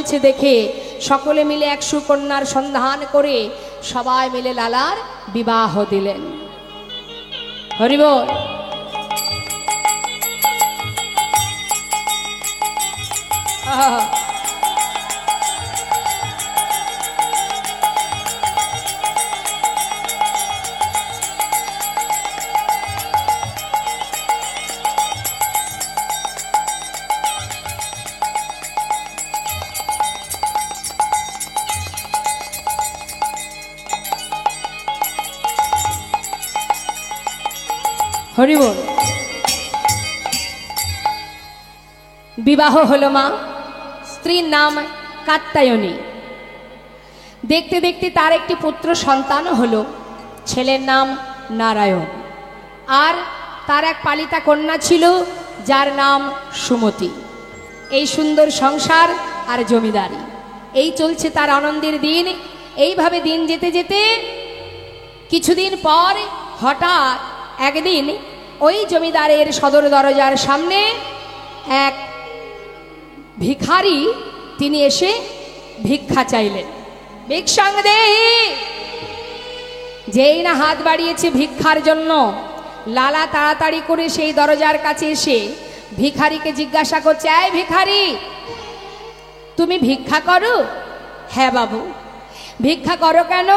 চলছে দেখে সকলে মিলে এক সুকন্যার সন্ধান করে সবাই মিলে লালার বিবাহ দিলেন। হরি বল। হরি বল। বিবাহ হলো মা, স্ত্রীর নাম কাত্যায়নী। দেখতে দেখতে তার একটি পুত্র সন্তানও হলো, ছেলের নাম নারায়ণ। আর তার এক পালিতা কন্যা ছিল যার নাম সুমতি। এই সুন্দর সংসার আর জমিদারি, এই চলছে তার আনন্দের দিন। এইভাবে দিন যেতে যেতে কিছুদিন পর হঠাৎ একদিন ওই জমিদারের সদর দরজার সামনে এক ভিখারি তিনি এসে ভিক্ষা চাইলেন। ভিক্ষাং দেহি। যেই না হাত বাড়িয়েছে ভিক্ষার জন্য, লালা তাড়াতাড়ি করে সেই দরজার কাছে এসে ভিখারিকে জিজ্ঞাসা করছে, এই ভিখারি, তুমি ভিক্ষা করো? হ্যাঁ বাবু। ভিক্ষা করো কেন?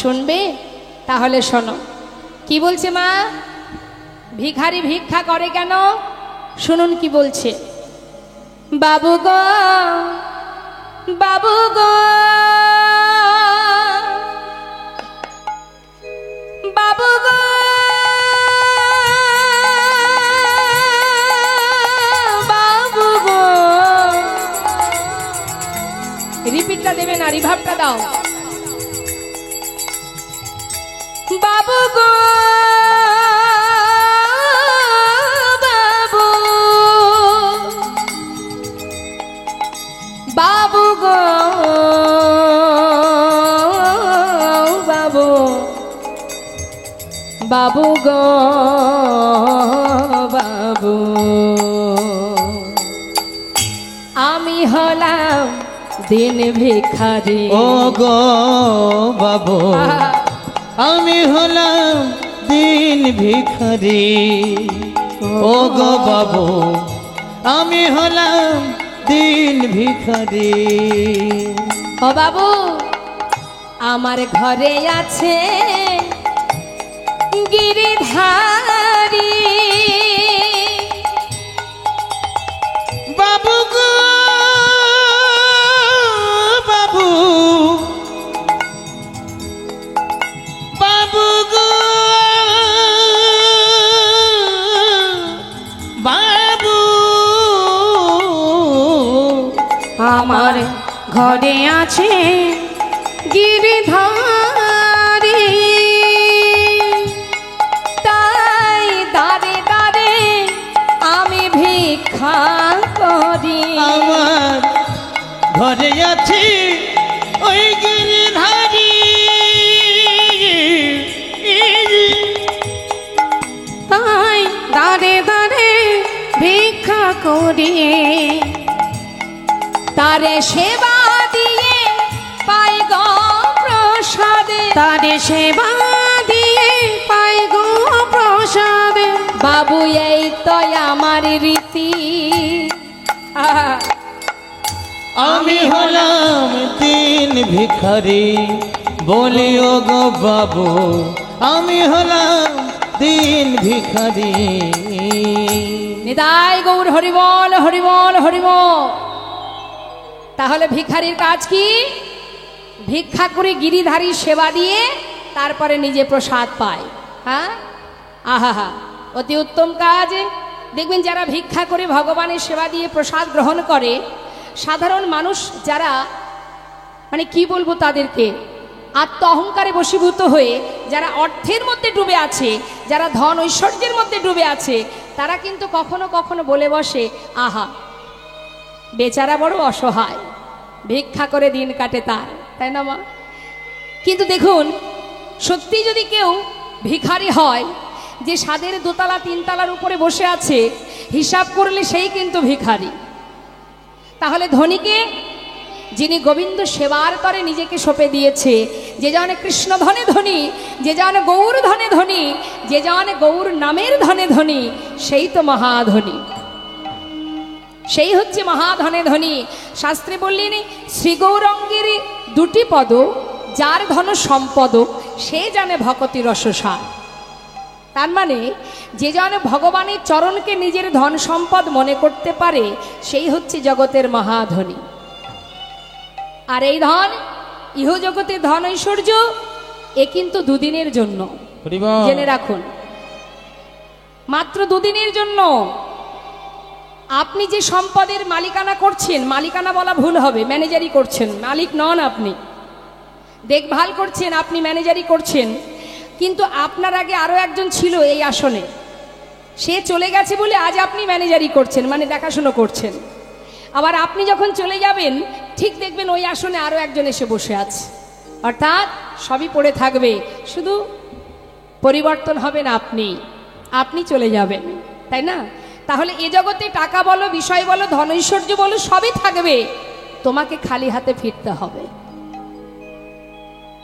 শুনবে? তাহলে শোনো। কি বলছে মা? ভিখারি ভিক্ষা করে কেন? শুনুন কি বলছে। বাবু গো, বাবু গো, বাবু গো, বাবু গো। রিপিটটা দেবে না, রিভাবটা দাও। বাবু গো, বাবু, বাবু গো, বাবু, বাবু গো, বাবু, আমি হলাম দিন ভিখারি। ও গো বাবু, আমি হলাম দিন ভিখারি। ও গো বাবু, আমি হলাম দিন ভিখারি। ও বাবু, আমার ঘরে আছে গিরিধারী। বাবু গো বাবু, বাবু গো বাবু, আমার ঘরে আছে গিরিধারী। তাই দাঁড়ে দাঁড়ে আমি ভিক্ষা করি। আমার ঘরে আছে ওই গিরিধারী। তাই দাঁড়ে দাঁড়ে ভিক্ষা করি। তারে সেবা দিয়ে পাই গো প্রসাদে। তারে সেবা দিয়ে পাই গো প্রসাদে। বাবু এই তো আমার রীতি। আমি হলাম দিন ভিখারি। বলি ও গো বাবু, আমি হলাম দিন ভিখারি। নিতাই গৌর হরিবল, হরিবল, হরিবল। তাহলে ভিখারির কাজ কি? ভিক্ষা করে গিরিধারী সেবা দিয়ে তারপরে নিজে প্রসাদ পায়। হ্যাঁ, আহা, অতি উত্তম কাজ। দেখবেন যারা ভিক্ষা করে ভগবানের সেবা দিয়ে প্রসাদ গ্রহণ করে, সাধারণ মানুষ যারা, মানে কি বলবো তাদেরকে, আত্ম অহংকারে বশীভূত হয়ে যারা অর্থের মধ্যে ডুবে আছে, যারা ধন ঐশ্বর্যের মধ্যে ডুবে আছে, তারা কিন্তু কখনো কখনো বলে বসে, আহা বেচারা বড় অসহায়, ভিক্ষা করে দিন কাটে তার, তাই না মা? কিন্তু দেখুন, সত্যি যদি কেউ ভিখারি হয়, যে সাদের দোতলা তিনতলার উপরে বসে আছে, হিসাব করলে সেই কিন্তু ভিখারি। তাহলে ধনীকে যিনি গোবিন্দ সেবার তরে নিজেকে সঁপে দিয়েছে, যে জানে কৃষ্ণ ধনে ধনী, যে জানে গৌর ধনে ধনী, যে জানে গৌর নামের ধনে ধনী, সেই তো মহাধনী, সেই হচ্ছে মহাধনে ধনী। শাস্ত্রে বললেন শ্রী গৌরঙ্গের দুটি পদ, যার ধন সম্পদ সে জানে ভকতি রসসার। তার মানে যে জানে ভগবানের চরণকে নিজের ধন সম্পদ মনে করতে পারে, সেই হচ্ছে জগতের মহাধনী। আর এই ধন, ইহ জগতের ধন ঐশ্বর্য, এ কিন্তু দুদিনের জন্য, জেনে রাখুন, মাত্র দুদিনের জন্য। আপনি যে সম্পদের মালিকানা করছেন, মালিকানা বলা ভুল হবে, ম্যানেজারি করছেন, মালিক নন আপনি, দেখভাল করছেন, আপনি ম্যানেজারি করছেন, কিন্তু আপনার আগে আরও একজন ছিল এই আসনে, সে চলে গেছে বলে আজ আপনি ম্যানেজারি করছেন, মানে দেখাশুনো করছেন। আবার আপনি যখন চলে যাবেন, ঠিক দেখবেন ওই আসনে আরও একজন এসে বসে আছে, অর্থাৎ সবই পড়ে থাকবে, শুধু পরিবর্তন হবেন আপনি, আপনি চলে যাবেন, তাই না? তাহলে এ জগতে টাকা বলো, বিষয় বলো, ধন ঐশ্বর্য বলো, সবই থাকবে, তোমাকে খালি হাতে ফিরতে হবে।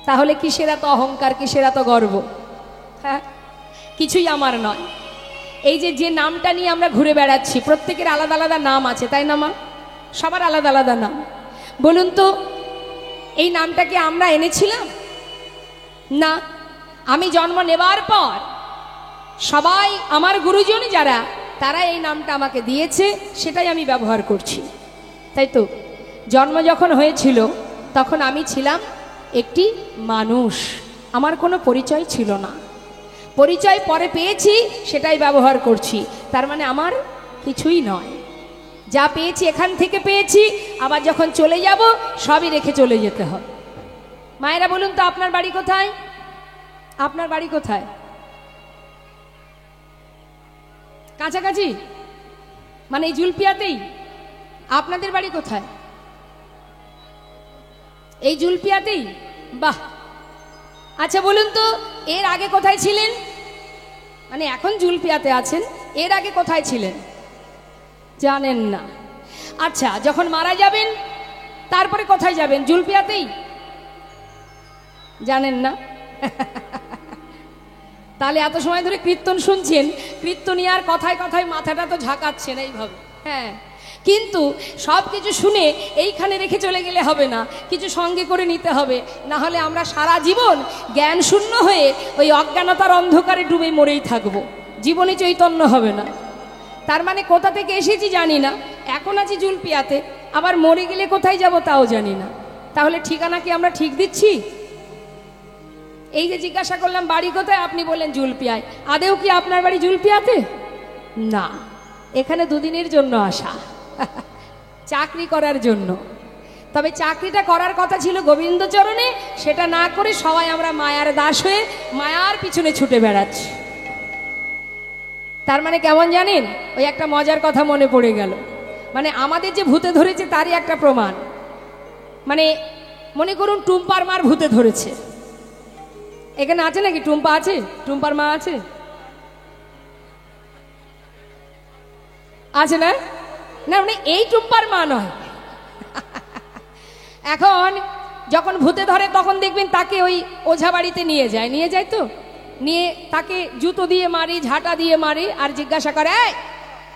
তাহলে কিসের এত অহংকার, কিসের এত গর্ব? হ্যাঁ, কিছুই আমার নয়। এই যে নামটা নিয়ে আমরা ঘুরে বেড়াচ্ছি, প্রত্যেকের আলাদা আলাদা নাম আছে, তাই না মা? সবার আলাদা আলাদা নাম। বলুন তো, এই নামটা কি আমরা এনেছিলাম? না, আমি জন্ম নেবার পর সবাই আমার গুরুজন যারা, তারা এই নামটা আমাকে দিয়েছে, সেটাই আমি ব্যবহার করছি, তাই তো? জন্ম যখন হয়েছিল তখন আমি ছিলাম একটি মানুষ, আমার কোনো পরিচয় ছিল না, পরিচয় পরে পেয়েছি, সেটাই ব্যবহার করছি। তার মানে আমার কিছুই নয়, যা পেয়েছি এখান থেকে পেয়েছি, আবার যখন চলে যাব সবই রেখে চলে যেতে হবে। মায়েরা বলুন তো, আপনার বাড়ি কোথায়? আপনার বাড়ি কোথায়? কাছাকাছি, মানে এই জুলপিয়াতেই? আপনাদের বাড়ি কোথায়? এই জুলপিয়াতেই? বাহ, আচ্ছা বলুন তো, এর আগে কোথায় ছিলেন? মানে এখন জুলপিয়াতে আছেন, এর আগে কোথায় ছিলেন? জানেন না। আচ্ছা, যখন মারা যাবেন তারপরে কোথায় যাবেন? জুলপিয়াতেই? জানেন না? তাহলে এত সময় ধরে কীর্তন শুনছেন, কীর্তনিয়ার কথায় কথায় মাথাটা তো ঝাঁকাচ্ছেন এইভাবে, হ্যাঁ, কিন্তু সব কিছু শুনে এইখানে রেখে চলে গেলে হবে না, কিছু সঙ্গে করে নিতে হবে, না হলে আমরা সারা জীবন জ্ঞান শূন্য হয়ে ওই অজ্ঞানতার অন্ধকারে ডুবে মরেই থাকবো, জীবনে চৈতন্য হবে না। তার মানে কোথা থেকে এসেছি জানি না, এখন আছি জুলপিয়াতে, আবার মরে গেলে কোথায় যাব তাও জানি না। তাহলে ঠিকানা কি আমরা ঠিক দিচ্ছি? এই যে জিজ্ঞাসা করলাম বাড়ি কোথায়, আপনি বললেন জুলপিয়ায়, আদেও কি আপনার বাড়ি জুলপিয়াতে? না, এখানে দুদিনের জন্য আসা, চাকরি করার জন্য। তবে চাকরিটা করার কথা ছিল গোবিন্দচরণে, সেটা না করে সবাই আমরা মায়ার দাস হয়ে মায়ার পিছনে ছুটে বেড়াচ্ছি। তার মানে কেমন জানেন, ওই একটা মজার কথা মনে পড়ে গেল, মানে আমাদের যে ভূতে ধরেছে তারই একটা প্রমাণ। মানে মনে করুন টুম্পার মার ভূতে ধরেছে, এখানে আছে নাকি? টুম্পা আছে? টুম্পার মা আছে? আছে না? না, মানে এই টুম্পার মা নয়। এখন যখন ভূতে ধরে তখন দেখবেন তাকে ওই ওঝা বাড়িতে নিয়ে যায় তো, নিয়ে তাকে জুতো দিয়ে মারি, ঝাঁটা দিয়ে মারি, আর জিজ্ঞাসা করে, এই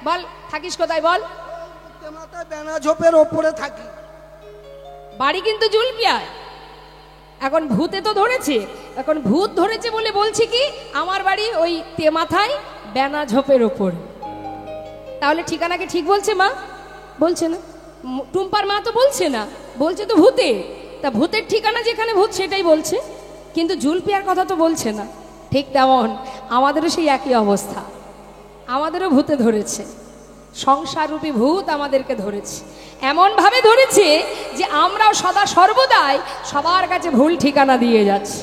বল থাকিস কোথায়, বল। বেনাঝোপের ওপরে থাকি। বাড়ি কিন্তু জুলপিয়ায়। এখন ভূতে তো ধরেছে, এখন ভূত ধরেছে বলে বলছি কি আমার বাড়ি ওই তেমাথায় বেনাঝোপের ওপর। তাহলে ঠিকানাকে ঠিক বলছে মা? বলছে না। টুম্পার মা তো বলছে না, বলছে তো ভূতে। তা ভূতের ঠিকানা যেখানে ভূত সেটাই বলছে, কিন্তু জুলপিয়ার কথা তো বলছে না। ঠিক তেমন আমাদেরও সেই একই অবস্থা, আমাদেরও ভূতে ধরেছে, সংসাররূপী ভূত আমাদেরকে ধরেছে, এমনভাবে ধরেছে যে আমরাও সদা সর্বদাই সবার কাছে ভুল ঠিকানা দিয়ে যাচ্ছি।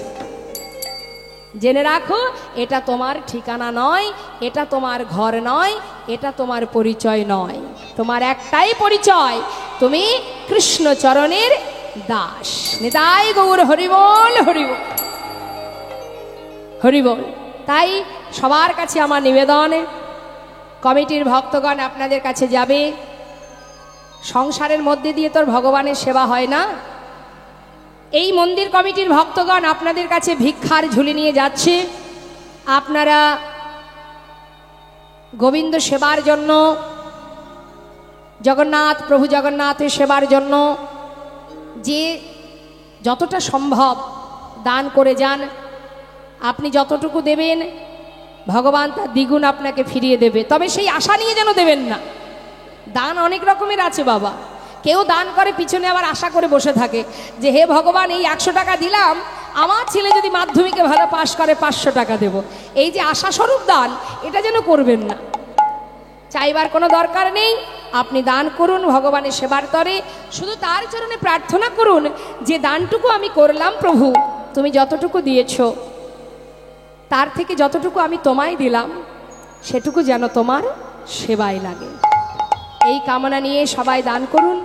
জেনে রাখো, এটা তোমার ঠিকানা নয়, এটা তোমার ঘর নয়, এটা তোমার পরিচয় নয়। তোমার একটাই পরিচয়, তুমি কৃষ্ণচরণের দাস। নিতাই গৌর হরিবল হরিবল হরিবল। তাই সবার কাছে আমার নিবেদন, কমিটির ভক্তগণ আপনাদের কাছে যাবে, সংসারের মধ্যে দিয়ে তোর ভগবানের সেবা হয় না। এই মন্দির কমিটির ভক্তগণ আপনাদের কাছে ভিক্ষার ঝুলি নিয়ে যাচ্ছে। আপনারা গোবিন্দ সেবার জন্য, জগন্নাথ প্রভু জগন্নাথের সেবার জন্য যে যতটা সম্ভব দান করে যান। আপনি যতটুকু দেবেন ভগবান তার দ্বিগুণ আপনাকে ফিরিয়ে দেবে, তবে সেই আশা নিয়ে যেন দেবেন না। দান অনেক রকমের আছে বাবা। কেউ দান করে পিছনে আবার আশা করে বসে থাকে যে হে ভগবান এই 100 টাকা দিলাম, আমার ছেলে যদি মাধ্যমিকে ভালো পাশ করে 500 টাকা দেব। এই যে আশা স্বরূপ দান, এটা যেন করবেন না। চাইবার কোনো দরকার নেই। আপনি দান করুন ভগবানের সেবার তরে, শুধু তার চরণে প্রার্থনা করুন যে দানটুকু আমি করলাম প্রভু, তুমি যতটুকু দিয়েছ তার থেকে যতটুকু আমি তোমায় দিলাম সেটুকু যেন তোমার সেবায় লাগে। এই কামনা নিয়ে সবাই দান করুন।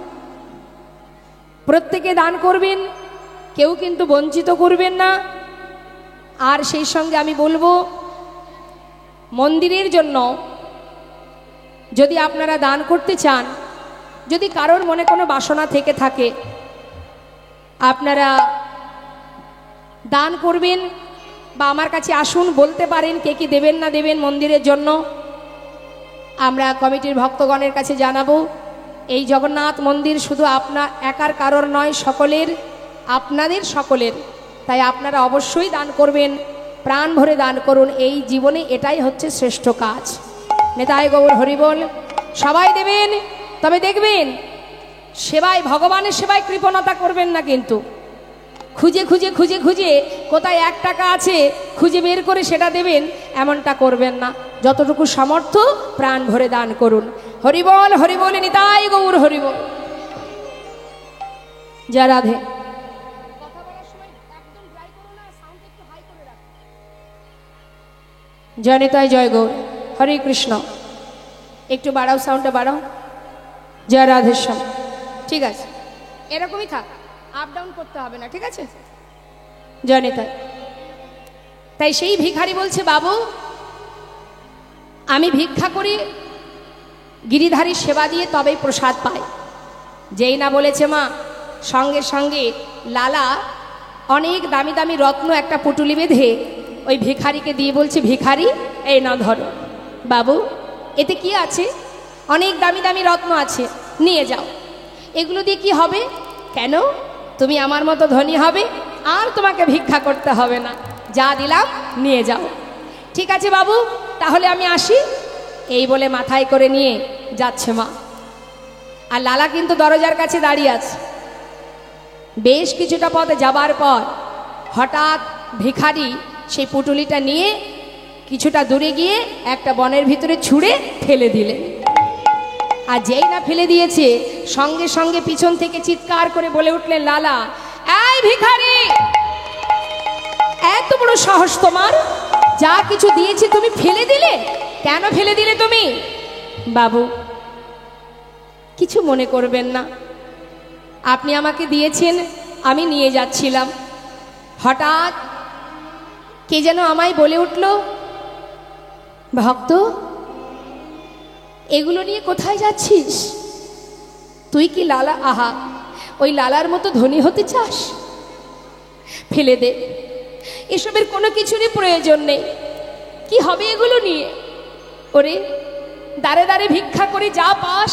প্রত্যেকে দান করবেন, কেউ কিন্তু বঞ্চিত করবেন না। আর সেই সঙ্গে আমি বলবো, মন্দিরের জন্য যদি আপনারা দান করতে চান, যদি কারোর মনে কোনো বাসনা থেকে থাকে, আপনারা দান করবেন বা আমার কাছে আসুন, বলতে পারেন কে কি দেবেন না দেবেন মন্দিরের জন্য। আমরা কমিটির ভক্তগণের কাছে জানাবো, এই জগন্নাথ মন্দির শুধু আপনার একার কারোর নয়, সকলের, আপনাদের সকলের। তাই আপনারা অবশ্যই দান করবেন, প্রাণ ভরে দান করুন। এই জীবনে এটাই হচ্ছে শ্রেষ্ঠ কাজ। নেতাই গৌর হরিবল। সবাই দেবেন, তবে দেখবেন সেবায়, ভগবানের সেবায় কৃপণতা করবেন না কিন্তু। খুঁজে খুঁজে খুঁজে খুঁজে কোথায় 1 টাকা আছে খুঁজে বের করে সেটা দেবেন, এমনটা করবেন না। যতটুকু সামর্থ্য প্রাণ ভরে দান করুন। হরিবল হরিবল, নিতাই গৌর হরিবল। জয় রাধে। জয় নিতাই, জয় গৌর, হরে কৃষ্ণ। একটু বাড়াও, সাউন্ডটা বাড়াও। জয় রাধেশ্যাম। ঠিক আছে, এরকমই থাক, আপ ডাউন করতে হবে না, ঠিক আছে? জয় নিতাই। তাই সেই ভিখারি বলছে, বাবু আমি ভিক্ষা করি, গিরিধারীর সেবা দিয়ে তবেই প্রসাদ পাই। যেই না বলেছে মা, সঙ্গে সঙ্গে লালা অনেক দামি দামি রত্ন একটা পুটুলি বেঁধে ওই ভিখারিকে দিয়ে বলছে, ভিখারি এই না ধরো। বাবু এতে কি আছে? অনেক দামি দামি রত্ন আছে, নিয়ে যাও। এগুলো দিয়ে কি হবে? কেন? তুমি আমার মতো ধনী হবে, আর তোমাকে ভিক্ষা করতে হবে না, যা দিলাম নিয়ে যাও। ঠিক আছে বাবু, তাহলে আমি আসি। এই বলে মাথায় করে নিয়ে যাচ্ছে মা। আর লালা কিন্তু দরজার কাছে দাঁড়িয়ে আছে। বেশ কিছুটা পথ যাবার পর হঠাৎ ভিখারি সেই পুটুলিটা নিয়ে কিছুটা দূরে গিয়ে একটা বনের ভিতরে ছুঁড়ে ফেলে দিলেন। আর যেই না ফেলে দিয়েছে, সঙ্গে সঙ্গে পিছন থেকে চিৎকার করে বলে উঠলেন, লালা এই ভিখারি, এত বড় সাহস তোমার, যা কিছু দিয়েছি তুমি ফেলে দিলে? কেন ফেলে দিলে তুমি? বাবু কিছু মনে করবেন না, আপনি আমাকে দিয়েছেন, আমি নিয়ে যাচ্ছিলাম, হঠাৎ কে যেন আমায় বলে উঠল, ভক্ত এগুলো নিয়ে কোথায় যাচ্ছিস? তুই কি লালা? আহা, ওই লালার মতো ধনী হতে চাস? ফেলে দে, এসবের কোনো কিছুরই প্রয়োজন নেই। কি হবে এগুলো নিয়ে? ওরে দাঁড়ে দাঁড়ে ভিক্ষা করে যা পাস,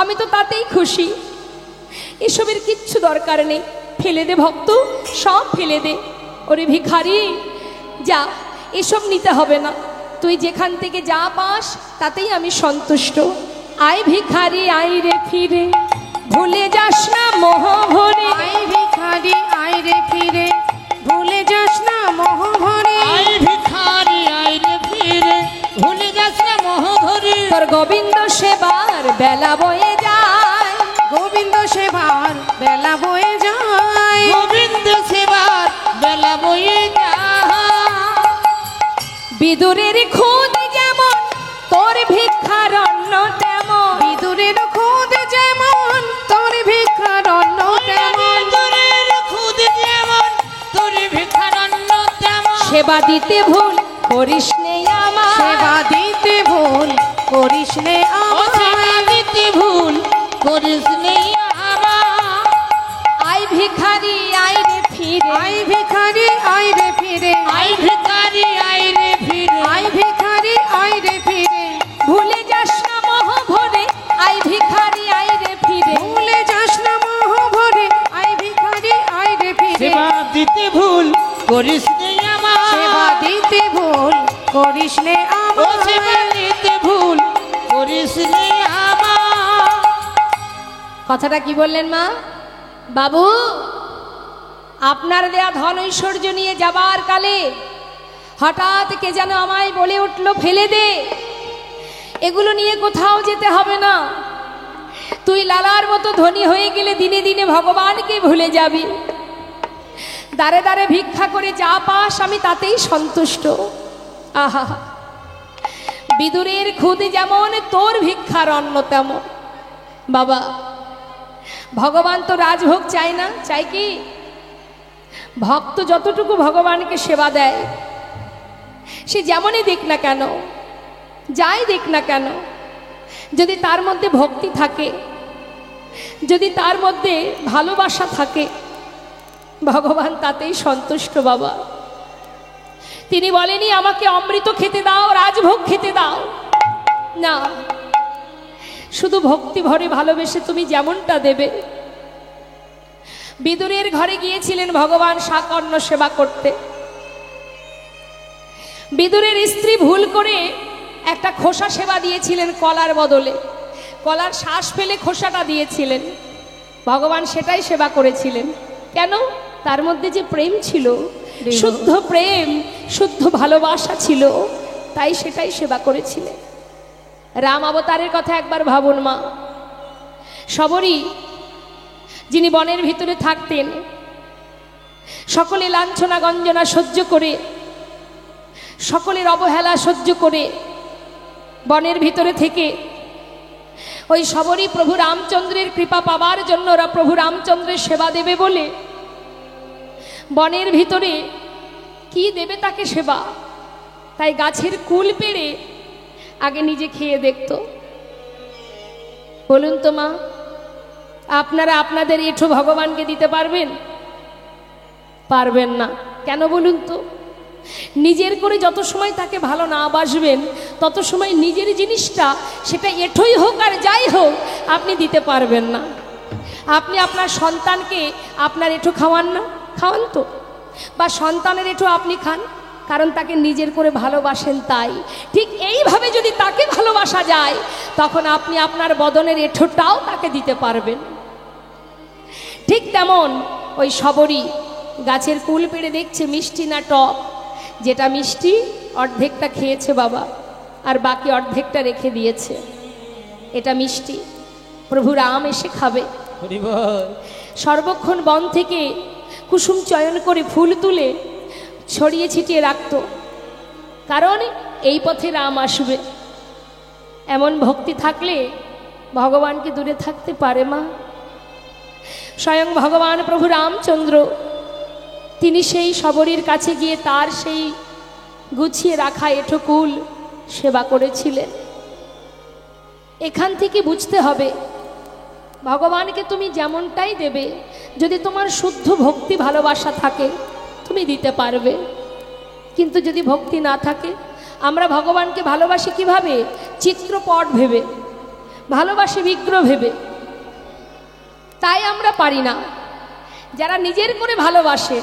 আমি তো তাতেই খুশি। এসবের কিচ্ছু দরকার নেই, ফেলে দে ভক্ত, সব ফেলে দে। ওরে ভিখারি যা, এসব নিতে হবে না, তুই যেখান থেকে যা পাস তাতেই আমি সন্তুষ্ট। আয় ভিখারি আয় রে ফিরে, ভুলে যাস না মোহ ভরে। আয় ভিখারি আয় রে ফিরে, ভুলে যাস না মোহ ভরে। আয় ভিখারি আয় রে ফিরে, ভুলে যাস না মোহ ভরে। তোর গোবিন্দ সেবার বেলা বয়ে যায়, গোবিন্দ সেবার বেলা বয়ে যায়, গোবিন্দ সেবার বেলা বয়ে যায়। বিদুরের খুদ যেমন তোর ভিক্ষার অন্ন তেমন, বিদুরের খুদ যেমন তোর ভিক্ষার অন্ন তেমন, বিদুরের খুদ যেমন তোর ভিক্ষার অন্ন তেমন। সেবা দিতে ভুল করিস নে আমার, সেবা দিতে ভুল করিস নে ও সেবা আমার, দিতে ভুল করিস নে আমার। আই ভিখারি আই রে ফিরে, আই ভিখারি আই রে ফিরে, আই ভিখারি আই রে ফিরে, আই ভিখারি আই রে ফিরে, ভুলে যাস না মোহ ভরে, আই ভিখারি আই রে ফিরে। ভুলে যাস না মোহ ভরে, আই ভিখারি আই রে ফিরে। সেবা দিতে ভুল করিস নে আমার। সেবা দিতে ভুল করিস নে ও সেবা আমার। দিতে ভুল করিস নে আমার। কথাটা কি বললেন মা? বাবু, আপনার দেয়া ধন ঐশ্বর্য নিয়ে যাবার কালে হঠাৎ কে যেন আমায় বলে উঠল, ফেলে দে, এগুলো নিয়ে কোথাও যেতে হবে না। তুই লালার মতো ধনী হয়ে গেলে দিনে দিনে ভগবানকে ভুলে যাবি। দাঁড়ে দাঁড়ে ভিক্ষা করে যা পাস আমি তাতেই সন্তুষ্ট। আহা, বিদুরের খুদ যেমন, তোর ভিক্ষার অন্ন তেমন। বাবা, ভগবান তো রাজভোগ চায় না, চাই কি? ভক্ত যতটুকু ভগবানকে সেবা দেয়, সে যেমনই দিক না কেন, যাই দিক না কেন, যদি তার মধ্যে ভক্তি থাকে, যদি তার মধ্যে ভালোবাসা থাকে, ভগবান তাতেই সন্তুষ্ট। বাবা, তিনি বলেনি আমাকে অমৃত খেতে দাও, রাজভোগ খেতে দাও, না, শুধু ভক্তি ভরে ভালোবেসে তুমি যেমনটা দেবে। বিদুরের ঘরে গিয়েছিলেন ভগবান শাকর্ণ সেবা করতে। বিদুরের স্ত্রী ভুল করে একটা খোসা সেবা দিয়েছিলেন কলার বদলে, কলার শ্বাস ফেলে খোসাটা দিয়েছিলেন। ভগবান সেটাই সেবা করেছিলেন। কেন? তার মধ্যে যে প্রেম ছিল, শুদ্ধ প্রেম, শুদ্ধ ভালোবাসা ছিল, তাই সেটাই সেবা করেছিলেন। রাম অবতারের কথা একবার ভাবুন মা। শবরী যিনি বনের ভিতরে থাকতেন, সকলে লাঞ্ছনা গঞ্জনা সহ্য করে, সকলের অবহেলা সহ্য করে বনের ভিতরে থেকে ওই শবরী প্রভু রামচন্দ্রের কৃপা পাবার জন্য ওরা প্রভু রামচন্দ্রের সেবা দেবে বলে বনের ভিতরে কি দেবে তাকে সেবা, তাই গাছের কুল পেড়ে আগে নিজে খেয়ে দেখত। বলুন তো মা, আপনারা আপনাদের এঁঠো ভগবানকে দিতে পারবেন? পারবেন না। কেন বলুন তো? নিজের করে যত সময় তাকে ভালো না বাসবেন, তত সময় নিজের জিনিসটা, সেটা এঁঠোই হোক আর যাই হোক, আপনি দিতে পারবেন না। আপনি আপনার সন্তানকে আপনার এঁঠো খাওয়ান না? খাওয়ান তো। বা সন্তানের এঁঠো আপনি খান, কারণ তাকে নিজের করে ভালোবাসেন তাই। ঠিক এইভাবে যদি তাকে ভালোবাসা যায়, তখন আপনি আপনার বদনের এঁঠোটাও তাকে দিতে পারবেন। ঠিক তেমন ওই শবরী গাছের কুল পেড়ে দেখছে মিষ্টি না টক, যেটা মিষ্টি অর্ধেকটা খেয়েছে বাবা, আর বাকি অর্ধেকটা রেখে দিয়েছে। এটা মিষ্টি, প্রভু রাম এসে খাবে। সর্বক্ষণ বন থেকে কুসুম চয়ন করে ফুল তুলে ছড়িয়ে ছিটিয়ে রাখত, কারণ এই পথে রাম আসবে। এমন ভক্তি থাকলে ভগবানকে দূরে থাকতে পারে মা? স্বয়ং ভগবান প্রভু রামচন্দ্র তিনি সেই শবরীর কাছে গিয়ে তার সেই গুছিয়ে রাখা এঁঠো কুল সেবা করেছিলেন। এখান থেকে বুঝতে হবে, ভগবানকে তুমি যেমনটাই দেবে, যদি তোমার শুদ্ধ ভক্তি ভালোবাসা থাকে তুমি দিতে পারবে। কিন্তু যদি ভক্তি না থাকে, আমরা ভগবানকে ভালোবাসি কিভাবে? চিত্রপট ভেবে, ভালোবাসি বিগ্রহ ভেবে, তাই আমরা পারি না। যারা নিজের করে ভালোবাসে,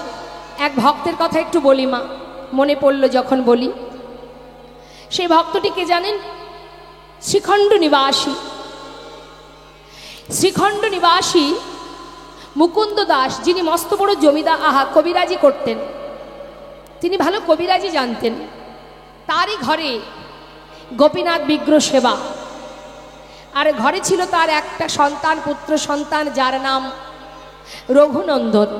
এক ভক্তের কথা একটু বলি মা, মনে পড়ল যখন বলি। সেই ভক্তটিকে জানেন? শ্রীখণ্ড নিবাসী। শ্রীখণ্ড নিবাসী মুকুন্দ দাস, যিনি মস্ত বড় জমিদার, কবিরাজি করতেন, তিনি ভালো কবিরাজি জানতেন। তারই ঘরে গোপীনাথ বিগ্রহ সেবা, আর ঘরে ছিল তার একটা সন্তান, পুত্র সন্তান, যার নাম রঘুনন্দন।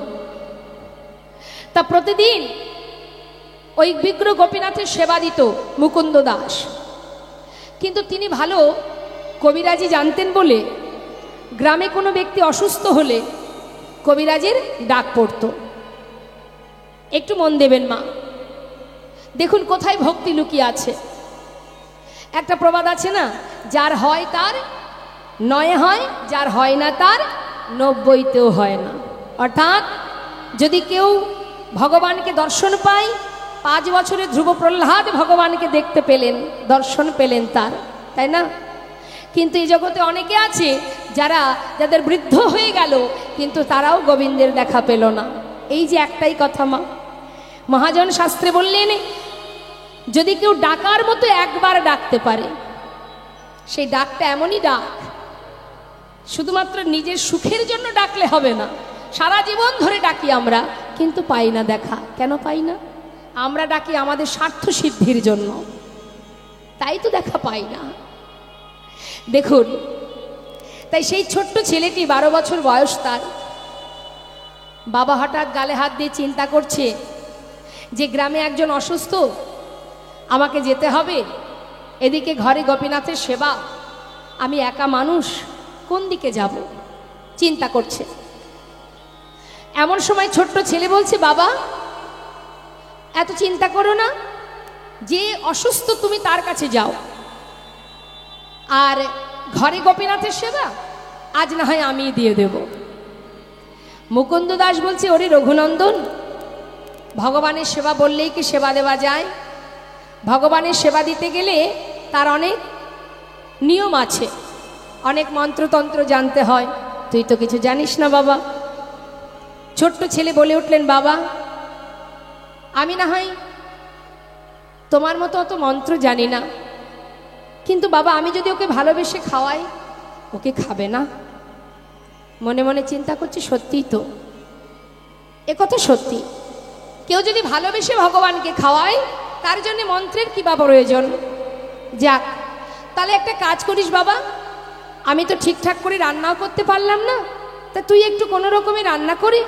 তা প্রতিদিন ওই বিগ্রহ গোপীনাথের সেবা দিত মুকুন্দ দাস। কিন্তু তিনি ভালো কবিরাজি জানতেন বলে গ্রামে কোনো ব্যক্তি অসুস্থ হলে কবিরাজের ডাক পড়ত। একটু মন দেবেন মা, দেখুন কোথায় ভক্তি লুকিয়ে আছে। একটা প্রবাদ আছে না, যার হয় তার নয় হয়, যার হয় না তার 90তেও হয় না। অর্থাৎ যদি কেউ ভগবানকে দর্শন পায়, 5 বছরের ধ্রুব প্রহ্লাদ ভগবানকে দেখতে পেলেন, দর্শন পেলেন তার, তাই না? কিন্তু এই জগতে অনেকে আছে যাদের বৃদ্ধ হয়ে গেল, কিন্তু তারাও গোবিন্দের দেখা পেল না। এই যে একটাই কথা মা, মহাজন শাস্ত্রে বললেন, যদি কেউ ডাকার মতো একবার ডাকতে পারে, সেই ডাকটা এমনই ডাক, শুধুমাত্র নিজের সুখের জন্য ডাকলে হবে না। সারা জীবন ধরে ডাকি আমরা, কিন্তু পাই না দেখা। কেন পাই না? আমরা ডাকি আমাদের স্বার্থ সিদ্ধির জন্য, তাই তো দেখা পাই না। দেখুন, তাই সেই ছোট্ট ছেলেটি 12 বছর বয়স তার, বাবা হঠাৎ গালে হাত দিয়ে চিন্তা করছে যে গ্রামে একজন অসুস্থ, আমাকে যেতে হবে, এদিকে ঘরে গোপীনাথের সেবা, আমি একা মানুষ, কোন দিকে যাব? চিন্তা করছে। এমন সময় ছোট্ট ছেলে বলছে, বাবা এত চিন্তা করো না, যে অসুস্থ তুমি তার কাছে যাও, আর ঘরে গোপীনাথের সেবা আজ না হয় আমি দিয়ে দেব। মুকুন্দ দাস বলছে, ওরে রঘুনন্দন, ভগবানের সেবা বললেই কি সেবা দেওয়া যায়? ভগবানের সেবা দিতে গেলে তার অনেক নিয়ম আছে, অনেক মন্ত্রতন্ত্র জানতে হয়, তুই তো কিছু জানিস না বাবা। ছোট্ট ছেলে বলে উঠলেন, বাবা আমি না হয় তোমার মতো অত মন্ত্র জানি না, কিন্তু বাবা আমি যদি ওকে ভালোবেসে খাওয়াই, ওকে খাবে না? মনে মনে চিন্তা করছি, সত্যিই তো, এ কথা সত্যি। কেউ যদি ভালোবেসে ভগবানকে খাওয়ায়, তার জন্য মন্ত্রের কি বা প্রয়োজন? যাক, তাহলে একটা কাজ করিস বাবা, আমি তো ঠিকঠাক করে রান্নাও করতে পারলাম না, তা তুই একটু কোনো রকমে রান্না করে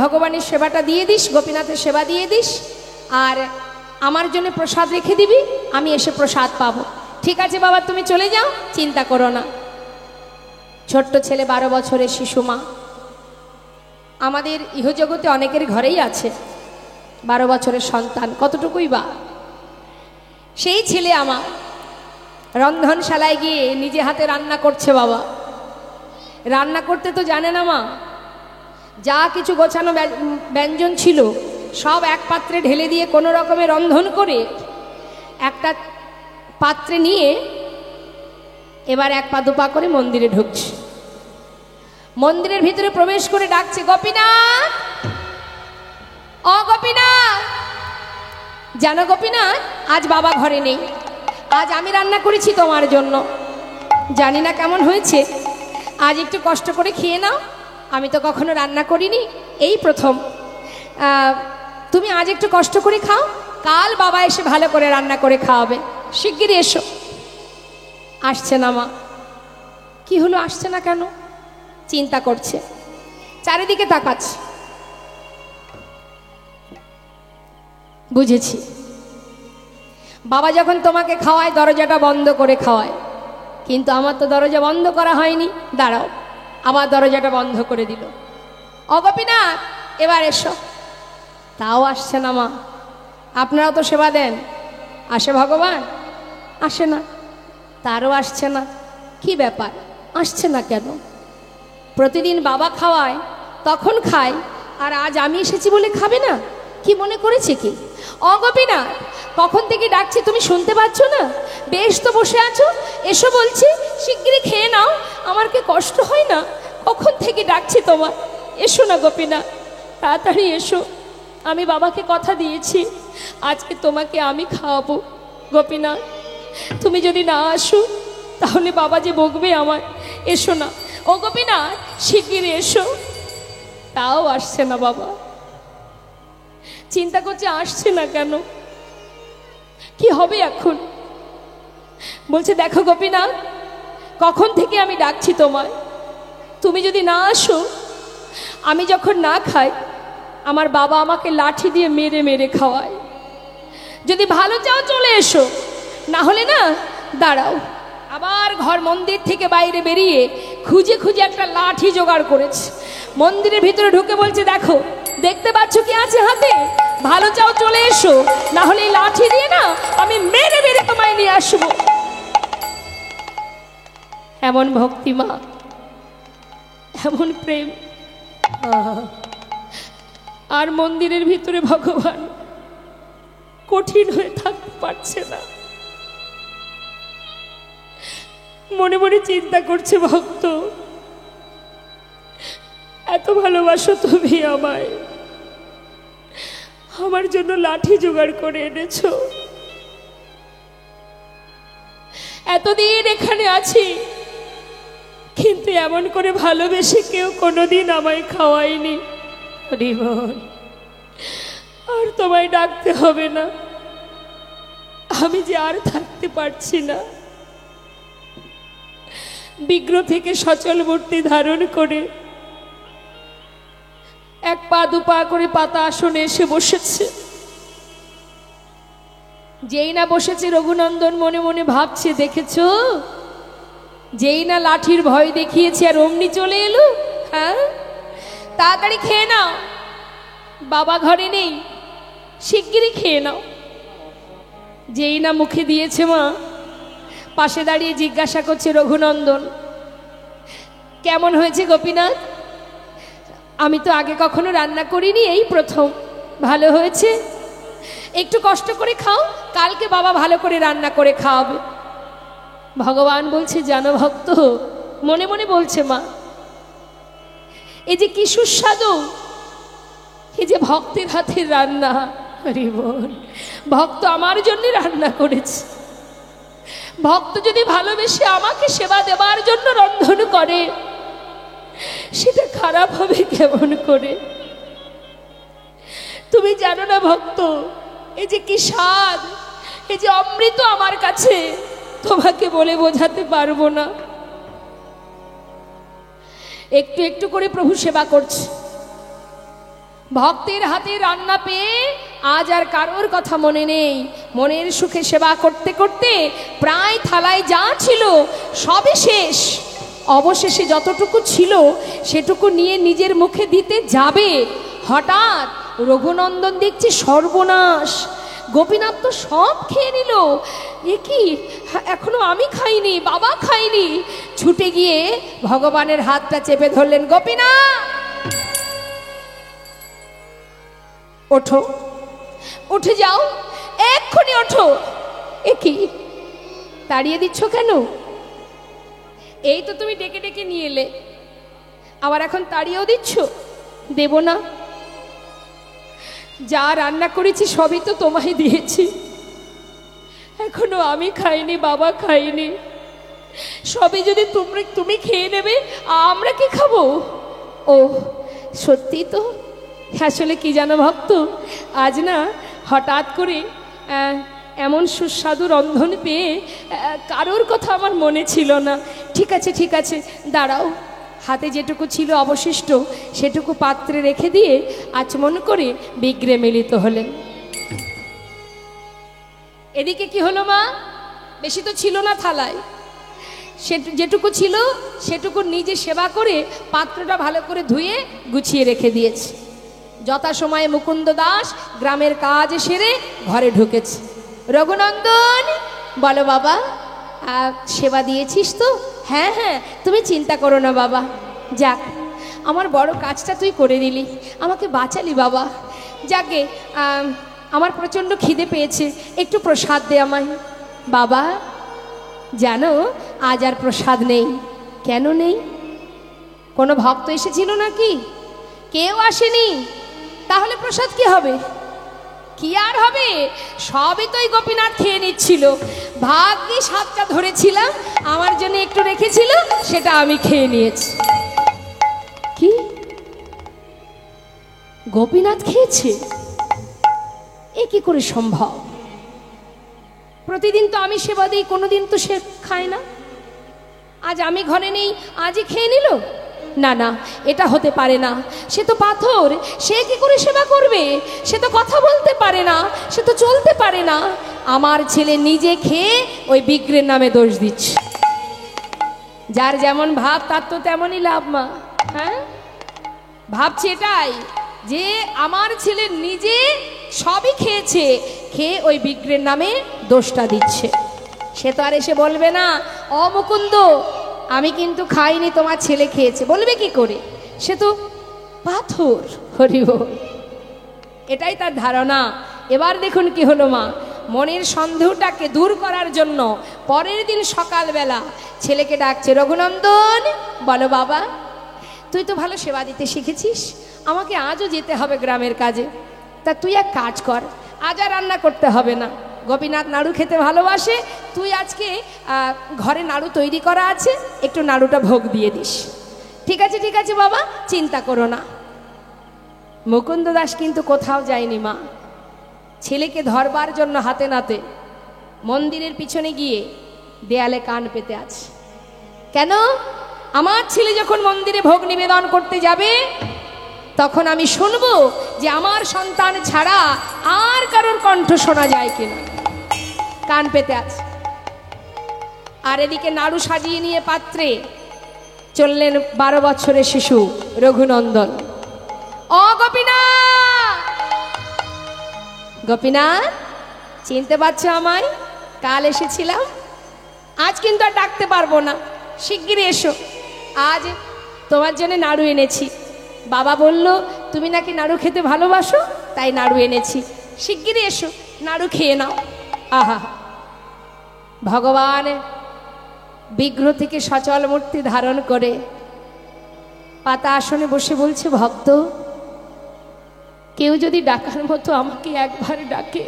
ভগবানের সেবাটা দিয়ে দিস, গোপীনাথের সেবা দিয়ে দিস, আর আমার জন্য প্রসাদ রেখে দিবি, আমি এসে প্রসাদ পাবো। ঠিক আছে বাবা, তুমি চলে যাও, চিন্তা করো না। ছোট্ট ছেলে, 12 বছরের শিশু মা। আমাদের ইহজগতে অনেকের ঘরেই আছে 12 বছরের সন্তান, কতটুকুই বা। সেই ছেলে আমার রন্ধনশালায় গিয়ে নিজে হাতে রান্না করছে। বাবা রান্না করতে তো জানে না মা, যা কিছু গোছানো ব্যঞ্জন ছিল সব এক পাত্রে ঢেলে দিয়ে কোনো রকমে রন্ধন করে একটা পাত্রে নিয়ে এবার 1 পা 2 পা করে মন্দিরে ঢুকছে। মন্দিরের ভিতরে প্রবেশ করে ডাকছে, গোপীনাথ, ও গোপীনাথ। জানো গোপীনাথ, আজ বাবা ঘরে নেই, আজ আমি রান্না করেছি তোমার জন্য, জানি না কেমন হয়েছে, আজ একটু কষ্ট করে খেয়ে নাও, আমি তো কখনো রান্না করিনি, এই প্রথম, তুমি আজ একটু কষ্ট করে খাও, কাল বাবা এসে ভালো করে রান্না করে খাওয়াবে, শিগগিরই এসো। আসছে না মা। কি হলো, আসছে না কেন? চিন্তা করছে, চারিদিকে তাকাচ্ছে। বুঝেছি, বাবা যখন তোমাকে খাওয়ায় দরজাটা বন্ধ করে খাওয়ায়, কিন্তু আমার তো দরজা বন্ধ করা হয়নি, দাঁড়াও, আবার দরজাটা বন্ধ করে দিল। ও গোপীনাথ, এবার এসো। তাও আসছে না মা। আপনারাও তো সেবা দেন, আসে ভগবান? আসে না। তারও আসছে না। কি ব্যাপার, আসছে না কেন? প্রতিদিন বাবা খাওয়ায়, তখন খায়, আর আজ আমি এসেছি বলে খাবে না? কি মনে করেছে কি? ও গোপীনাথ, কখন থেকে ডাকছি, তুমি শুনতে পাচ্ছ না? বেশ তো বসে আছো, এসো বলছি, শিগগিরই খেয়ে নাও, আমার কি কষ্ট হয় না? কখন থেকে ডাকছি তোমার, এসো না গোপীনাথ, তাড়াতাড়ি এসো। আমি বাবাকে কথা দিয়েছি, আজকে তোমাকে আমি খাওয়াবো। গোপীনাথ, তুমি যদি না আসো তাহলে বাবা যে বকবে আমার, এসো না। ও গোপীনাথ, শিগগিরই এসো। তাও আসছে না বাবা। চিন্তা করছে, আসছে না কেন, কি হবে এখন? বলছে, দেখো গোপীনাথ, কখন থেকে আমি ডাকছি তোমায়, তুমি যদি না আসো, আমি যখন না খাই, আমার বাবা আমাকে লাঠি দিয়ে মেরে মেরে খাওয়ায়। যদি ভালো চাও চলে এসো, না হলে না, দাঁড়াও। আবার ঘর মন্দির থেকে বাইরে বেরিয়ে খুঁজে খুঁজে একটা লাঠি জোগাড় করেছে, মন্দিরের ভিতরে ঢুকে বলছে, দেখো, দেখতে পাচ্ছ কি আছে হাতে, ভালো চাও চলে এসো, না হলে এই লাঠি দিয়ে না আমি মেরে মেরে তোমায় নিয়ে আসবো। এমন ভক্তি মা, এমন প্রেম। আর মন্দিরের ভিতরে ভগবান কঠিন হয়ে থাকতে পারছে না, মনে মনে চিন্তা করছে, ভক্ত এত ভালোবাসো তুমি আমায়, আমার জন্য লাঠি জোগাড় করে এনেছো, এতদিন এখানে আছি, কিন্তু এমন করে ভালোবেসে কেউ কোনোদিন আমায় খাওয়ায়নি। হরিবল, আর তোমায় ডাকতে হবে না, আমি যে আর থাকতে পারছি না। বিগ্রহ থেকে সচল মূর্তি ধারণ করে এক পা দুপা করে পাতা আসনে এসে বসেছে। যেই না বসেছে রঘুনন্দন মনে মনে ভাবছে, দেখেছো, যেই না লাঠির ভয় দেখিয়েছে আর অমনি চলে এলো। হ্যাঁ, তাড়াতাড়ি খেয়ে নাও, বাবা ঘরে নেই, শিগগিরই খেয়ে নাও। যেই না মুখে দিয়েছে মা, পাশে দাঁড়িয়ে জিজ্ঞাসা করছে রঘুনন্দন, কেমন হয়েছে গোপীনাথ? আমি তো আগে কখনো রান্না করিনি, এই প্রথম। ভালো হয়েছে, একটু কষ্ট করে খাও, কালকে বাবা ভালো করে রান্না করে খাওয়াবে। ভগবান বলছে, জানো ভক্ত, মনে মনে বলছে মা, এই যে কি সুস্বাদু, এই যে ভক্তের হাতের রান্না। হরি বল, ভক্ত আমার জন্য রান্না করেছে। ভক্ত যদি ভালোবেসে আমাকে সেবা দেবার জন্য রন্ধন করে, সেটা খারাপ হবে কেমন করে? তুমি জানো না ভক্ত, এই যে কি স্বাদ, এই যে অমৃত আমার কাছে, তোমাকে বলে বোঝাতে পারবো না। একটু একটু করে প্রভু সেবা করছে। ভক্তের হাতে রান্না পেয়ে আজ আর কারোর কথা মনে নেই। মনের সুখে সেবা করতে করতে প্রায় থালায় যা ছিল সবই শেষ। অবশেষে যতটুকু ছিল সেটুকু নিয়ে নিজের মুখে দিতে যাবে, হঠাৎ রঘুনন্দন দেখছে সর্বনাশ, গোপীনাথ তো সব খেয়ে নিল। এ কি, এখনো আমি খাইনি, বাবা খাইনি। ছুটে গিয়ে ভগবানের হাতটা চেপে ধরলেন, গোপীনাথ ওঠো, উঠে যাও, এক্ষুনি ওঠো। এ কি, তাড়িয়ে দিচ্ছ কেন? এই তো তুমি ডেকে ডেকে নিয়ে এলে, আবার এখন তাড়িয়েও দিচ্ছ? দেব না, যা রান্না করেছি সবই তো তোমায় দিয়েছি, এখনো আমি খাইনি, বাবা খাইনি, সবই যদি তুমি খেয়ে নেবে, আমরা কি খাবো? ও সত্যি তো। আসলে কি জানো ভক্ত, আজ না হঠাৎ করে এমন সুস্বাদু রন্ধন পেয়ে কারোর কথা আমার মনে ছিল না। ঠিক আছে ঠিক আছে, দাঁড়াও। হাতে যেটুকু ছিল অবশিষ্ট সেটুকু পাত্রে রেখে দিয়ে আচমন করে বিগ্রে মিলিত হলেন। এদিকে কি হলো মা? বেশি তো ছিল না থালায়, যেটুকু ছিল সেটুকু নিজে সেবা করে পাত্রটা ভালো করে ধুয়ে গুছিয়ে রেখে দিয়েছে। যথাসময়ে মুকুন্দ দাস গ্রামের কাজ সেরে ঘরে ঢুকেছে। রঘুনন্দন, বলো বাবা, সেবা দিয়েছিস তো? হ্যাঁ হ্যাঁ, তুমি চিন্তা করো না বাবা, যাক আমার বড় কাজটা তুই করে দিলি, আমাকে বাঁচালি বাবা। যাকে আমার প্রচণ্ড খিদে পেয়েছে, একটু প্রসাদ দে আমায়। বাবা জানো, আজ আর প্রসাদ নেই। কেন নেই? কোনো ভক্ত এসেছিল নাকি? কেউ আসেনি, তাহলে প্রসাদ কি হবে? কি আর হবে, সবই তো এই গোপীনাথ খেয়ে নিচ্ছিল। ভাগ্যে সাতটা ধরেছিলাম, আমার জন্য একটু রেখেছিল, সেটা আমি খেয়ে নিয়েছি। কি, গোপীনাথ খেয়েছে? এ কি করে সম্ভব? প্রতিদিন তো আমি সেবা দিই, কোনোদিন তো সে খায় না। আজ আমি ঘরে নেই, আজই খেয়ে নিল? না না, এটা হতে পারে না। সে তো পাথর, সে কি করে সেবা করবে? সে তো কথা বলতে পারে না, সে তো চলতে পারে না। আমার ছেলে নিজে খেয়ে ওই বিগ্রের নামে দোষ দিচ্ছে। যার যেমন ভাব তার তো তেমনই লাভ মা। হ্যাঁ, ভাবছি এটাই যে আমার ছেলে নিজে সবই খেয়েছে, খেয়ে ওই বিগ্রের নামে দোষটা দিচ্ছে। সে তো আর এসে বলবে না, অ মুকুন্দ আমি কিন্তু খাইনি, তোমার ছেলে খেয়েছে। বলবে কি করে? সে তো পাথর। হরি বল। এটাই তার ধারণা। এবার দেখুন কি হলো মা, মনের সন্দেহটাকে দূর করার জন্য পরের দিন সকালবেলা ছেলেকে ডাকছে, রঘুনন্দন বলো বাবা, তুই তো ভালো সেবা দিতে শিখেছিস, আমাকে আজও যেতে হবে গ্রামের কাজে। তা তুই এক কাজ কর, আজ আর রান্না করতে হবে না। গোপীনাথ নাড়ু খেতে ভালোবাসে, তুই আজকে ঘরে নাড়ু তৈরি করা আছে, একটু নাড়ুটা ভোগ দিয়ে দিস। ঠিক আছে ঠিক আছে বাবা, চিন্তা করো না। মুকুন্দ দাস কিন্তু কোথাও যায়নি মা, ছেলেকে ধরবার জন্য হাতে নাতে মন্দিরের পিছনে গিয়ে দেয়ালে কান পেতে আছে। কেন? আমার ছেলে যখন মন্দিরে ভোগ নিবেদন করতে যাবে তখন আমি শুনবো যে আমার সন্তান ছাড়া আর কারোর কণ্ঠ শোনা যায় কিনা। কান পেতে আছে। আর এদিকে নাড়ু সাজিয়ে নিয়ে পাত্রে চললেন 12 বছরের শিশু রঘুনন্দন। ও গোপীনাথ, গোপীনাথ চিনতে পারছো আমায়? কাল এসেছিলাম, আজ কিন্তু আর ডাকতে পারবো না, শিগগিরই এসো। আজ তোমার জন্য নাড়ু এনেছি। বাবা বলল তুমি নাকি নাড়ু খেতে ভালোবাসো, তাই নাড়ু এনেছি, শিগগিরই এসো, নাড়ু খেয়ে নাও। আহা, ভগবান বিগ্রহ থেকে সচল মূর্তি ধারণ করে পাতা আসনে বসে বলছে, ভক্ত কেউ যদি ডাকার মতো আমাকে একবার ডাকে,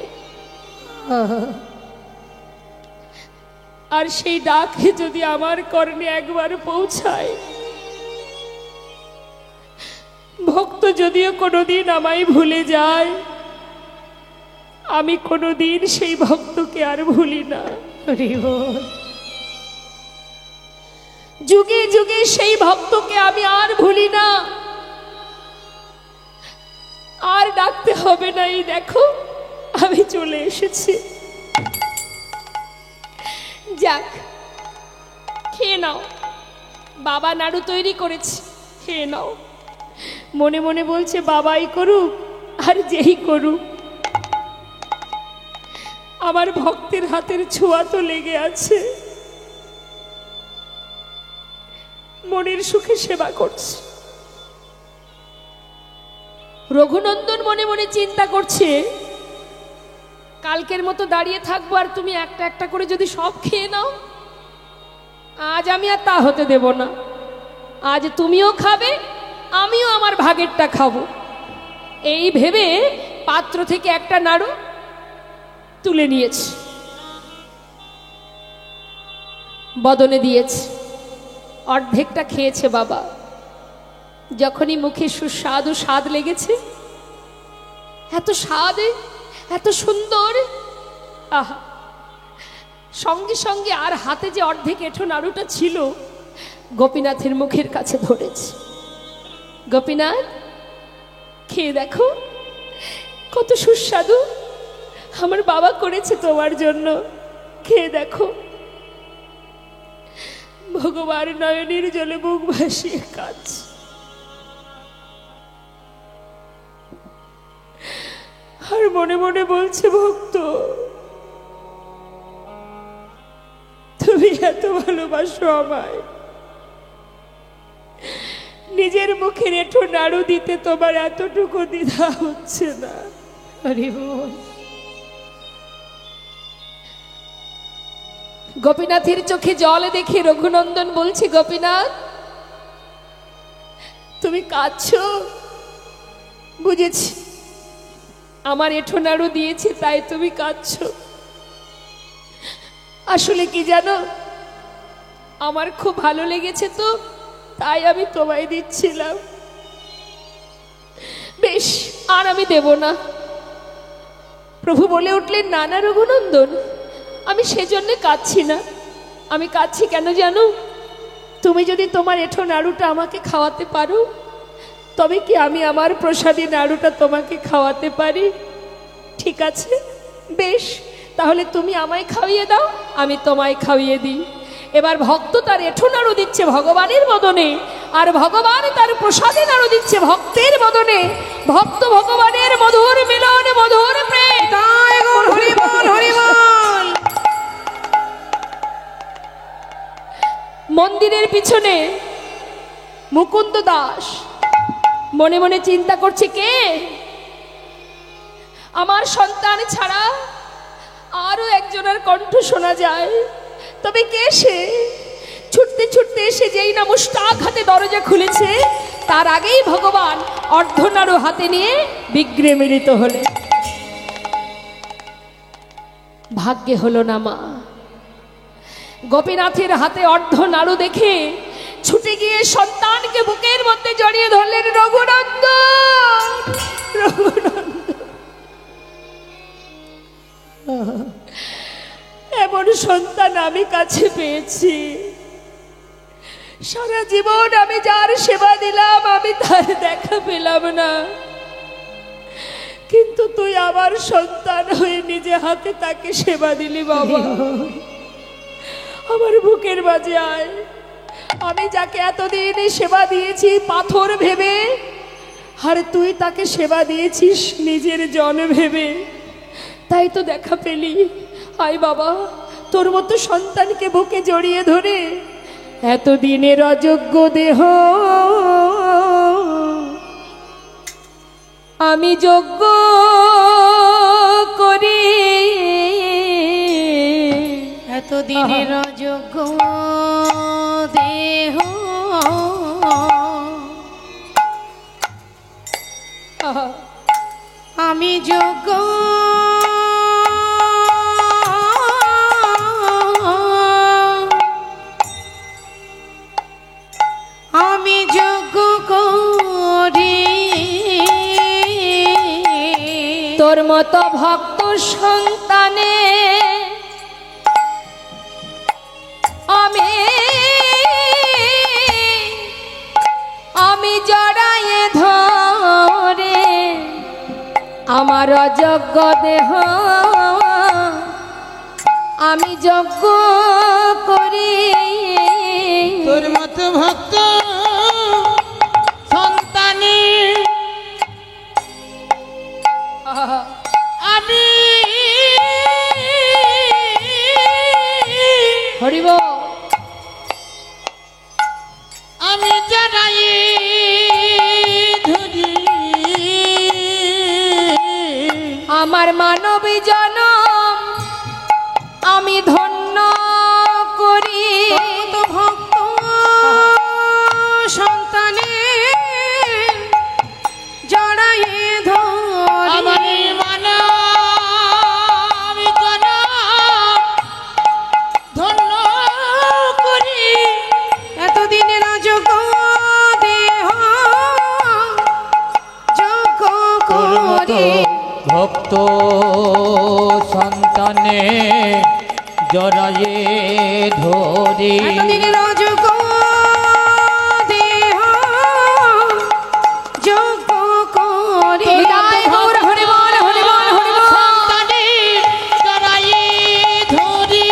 আর সেই ডাকে যদি আমার কর্ণে একবার পৌঁছায়, ভক্ত যদিও কোনোদিন আমায় ভুলে যায়, আমি কোনোদিন সেই ভক্তকে আর ভুলি না। যুগে যুগে সেই ভক্তকে আমি আর ভুলি না। আর ডাকতে হবে না, এই দেখো আমি চলে এসেছি। যাক, খেয়ে নাও, বাবা নাড়ু তৈরি করেছে, খেয়ে নাও। মনে মনে বলছে বাবাই করুক আর যেই করুক, আমার ভক্তের হাতের ছোঁয়া তো লেগে আছে, মনের সুখে সেবা করছে। রঘুনন্দন মনে মনে চিন্তা করছে, কালকের মতো দাঁড়িয়ে থাকবো আর তুমি একটা একটা করে যদি সব খেয়ে নাও, আজ আমি আর তা হতে দেব না। আজ তুমিও খাবে, আমিও আমার ভাগেরটা খাবো। এই ভেবে পাত্র থেকে একটা নাড়ু তুলে নিয়েছে, বদনে দিয়েছে, অর্ধেকটা খেয়েছে বাবা। যখনই মুখে সুস্বাদু স্বাদ লেগেছে, এত স্বাদ, এত সুন্দর, আহা, সঙ্গে সঙ্গে আর হাতে যে অর্ধেক এঁঠো নাড়ুটা ছিল গোপীনাথের মুখের কাছে ধরেছে। গোপীনাথ খেয়ে দেখো, কত সুস্বাদু, আমার বাবা করেছে তোমার জন্য, খেয়ে দেখো। ভগবান নয়নের জলে মুখ ভাসিয়ে কাঁদছে। আর মনে মনে বলছে, ভক্ত তুমি এত ভালোবাসো আমায়, নিজের মুখের এঁঠো নাড়ু দিতে তোমার এতটুকু দ্বিধা হচ্ছে না। হরি বল। গোপীনাথের চোখে জল দেখে রঘুনন্দন বলছে, গোপীনাথ তুমি কাঁদছো? বুঝেছি, আমার এঁঠো নাড়ু দিয়েছি তাই তুমি কাঁদছো। আসলে কি জানো, আমার খুব ভালো লেগেছে তো, তাই আমি তোমায় দিচ্ছিলাম। বেশ, আর আমি দেব না। প্রভু বলে উঠলেন, না না রঘুনন্দন, আমি সেজন্য কাঁদছি না। আমি কাঁদছি কেন জানো? তুমি যদি তোমার এঁঠো নাড়ুটা আমাকে খাওয়াতে পারো, তবে কি আমি আমার প্রসাদী নাড়ুটা তোমাকে খাওয়াতে পারি? ঠিক আছে, বেশ, তাহলে তুমি আমায় খাইয়ে দাও, আমি তোমায় খাইয়ে দিই। এবার ভক্ত তার এঁঠো নাড়ু দিচ্ছে ভগবানের বদনে, আর ভগবান তার প্রসাদী নাড়ু দিচ্ছে ভক্তের বদনে। ভক্ত ভগবানের মধুর মিলন, মধুর প্রেম। হরি বল, হরি বল। মন্দিরের পিছনে মুকুন্দ দাস মনে মনে চিন্তা করছে, কে আমার সন্তান ছাড়া আরো একজনের কণ্ঠ শোনা যায়, তবে কে সে? ছুটতে ছুটতে এসে যেই না মুষ্টাক হাতে দরজা খুলেছে, তার আগেই ভগবান অর্ধনাড়ু হাতে নিয়ে বিগ্রহে মিলিত হলেন। ভাগ্যে হলো না মা। গোপীনাথের হাতে অর্ধনাড়ু দেখে ছুটে গিয়ে সন্তানকে বুকের মধ্যে জড়িয়ে ধরলেন। রঘুনন্দন, রঘুনন্দন, এমন সন্তান আমি কাছে পেয়েছি। সারা জীবন আমি যার সেবা দিলাম, আমি তার দেখা পেলাম না, কিন্তু তুই আমার সন্তান হয়ে নিজে হাতে তাকে সেবা দিলি বাবা। আমার বুকের মাঝে আয়। আমি যাকে এতদিন সেবা দিয়েছি পাথর ভেবে, আর তুই তাকে সেবা দিয়েছিস নিজের জন ভেবে, তাই তো দেখা পেলি। আয় বাবা, তোর মতো সন্তানকে বুকে জড়িয়ে ধরে এতদিনের অযোগ্য দেহ আমি যোগ্য করি, এতদিনের অযোগ্য দেহ আমি যোগ্য করি। তোর মতো ভক্ত সন্তানে আমি জড়ায়ে ধরে আমার অযোগ্য দেহ আমি যোগ্য করি। তোর মতো ভক্ত সন্তানে আমি হরিব আমি জড়াই ধরি আমার মানবী জনম আমি ধন্য করি। তো ভক্ত সন্তানে জড়ায়ে ধরি আমার মানা আমি ধন্য করি। এতদিনের অযোগ্য দেহ যোগ্য করি। ভক্ত সন্তানে জড়ায়ে ধরি এতদিনের অযোগ্য দেহ যোগ্য করি। জয় গৌর হরি বল, হরি বল, হরি বল। সন্তানে জড়ায়ে ধরি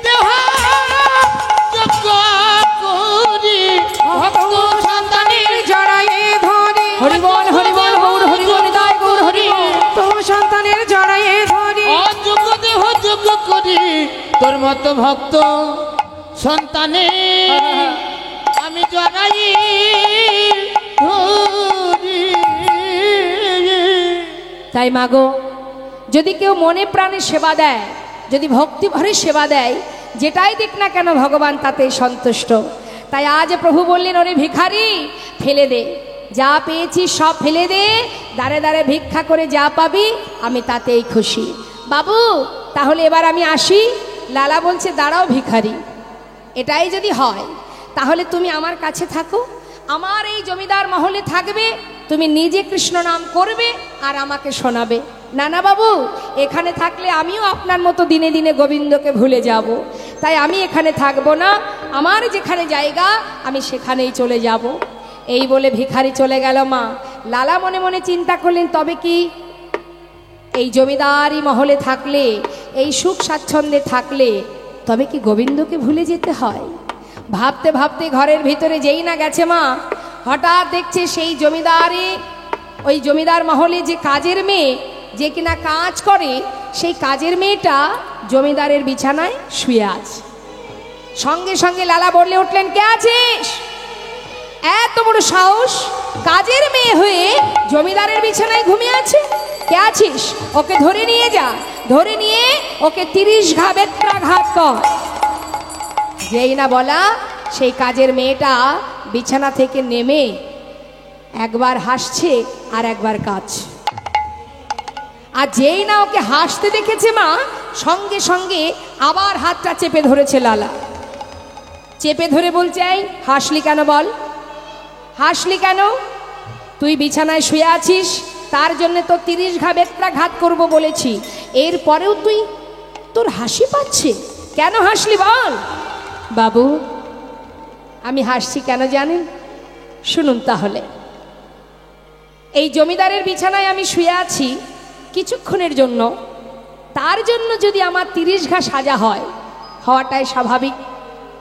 দেহ যোগ্য করি। ভক্ত সন্তানে জড়ায়ে ধরি হরি বল, হরি বল, গৌর হরি বল, জয় গৌর হরি বল। তো সন্তানের জড়ায়ে ধরি অযোগ্য দেহ যোগ্য করি। তোর মতো ভক্ত সন্তানে আমি জড়াই ধরি। তাই মাগো, যদি কেউ মনে প্রাণে সেবা দেয়, যদি ভক্তি ভরে সেবা দেয়, যেটাই দিক না কেন ভগবান তাতে সন্তুষ্ট। তাই আজ প্রভু বললেন, ওরে ভিখারি ফেলে দে, যা পেয়েছি সব ফেলে দে, দাঁড়ে দাঁড়ে ভিক্ষা করে যা পাবি আমি তাতেই খুশি। বাবু তাহলে এবার আমি আসি। লালা বলছে, দাঁড়াও ভিখারি, এটাই যদি হয় তাহলে তুমি আমার কাছে থাকো, আমার এই জমিদার মহলে থাকবে, তুমি নিজে কৃষ্ণ নাম করবে আর আমাকে শোনাবে। না না বাবু, এখানে থাকলে আমিও আপনার মতো দিনে দিনে গোবিন্দকে ভুলে যাব, তাই আমি এখানে থাকবো না, আমার যেখানে জায়গা আমি সেখানেই চলে যাব। এই বলে ভিখারি চলে গেল। মা লালা মনে মনে চিন্তা করলেন, তবে কি এই জমিদারি মহলে থাকলে, এই সুখ স্বাচ্ছন্দ্যে থাকলে তবে কি গোবিন্দকে ভুলে যেতে হয়? ভাবতে ভাবতে ঘরের ভিতরে যেই না গেছে মা, হঠাৎ দেখছে সেই জমিদারি, ওই জমিদার মহলে যে কাজের মেয়ে, যে কিনা কাজ করে, সেই কাজের মেয়েটা জমিদারের বিছানায় শুয়ে আছে। সঙ্গে সঙ্গে লালা বলে উঠলেন, কে আছিস? এত বড় সাহস, কাজের মেয়ে হয়ে জমিদারের বিছানায় ঘুমিয়ে আছে? কে আছিস? ওকে ধরে নিয়ে যা, ধরে নিয়ে ওকে 30 ঘা বেত্রাঘাত কর। যেই না বলা, সেই কাজের মেয়েটা বিছানা থেকে নেমে একবার হাসছে আর একবার কাঁদছে। আর যেই না ওকে হাসতে দেখেছে মা, সঙ্গে সঙ্গে আবার হাতটা চেপে ধরেছে লালা। চেপে ধরে বলছে, এই হাসলি কেন বল? হাসলি কেন? তুই বিছানায় শুয়ে আছিস, তার জন্য তো 30 ঘা বেত্রাঘাত করবো বলেছি, এরপরেও তুই, তোর হাসি পাচ্ছে, কেন হাসলি বল? বাবু, আমি হাসছি কেন জানেন? শুনুন তাহলে। এই জমিদারের বিছানায় আমি শুয়ে আছি কিছুক্ষণের জন্য, তার জন্য যদি আমার 30 ঘা সাজা হয়, হওয়াটাই স্বাভাবিক।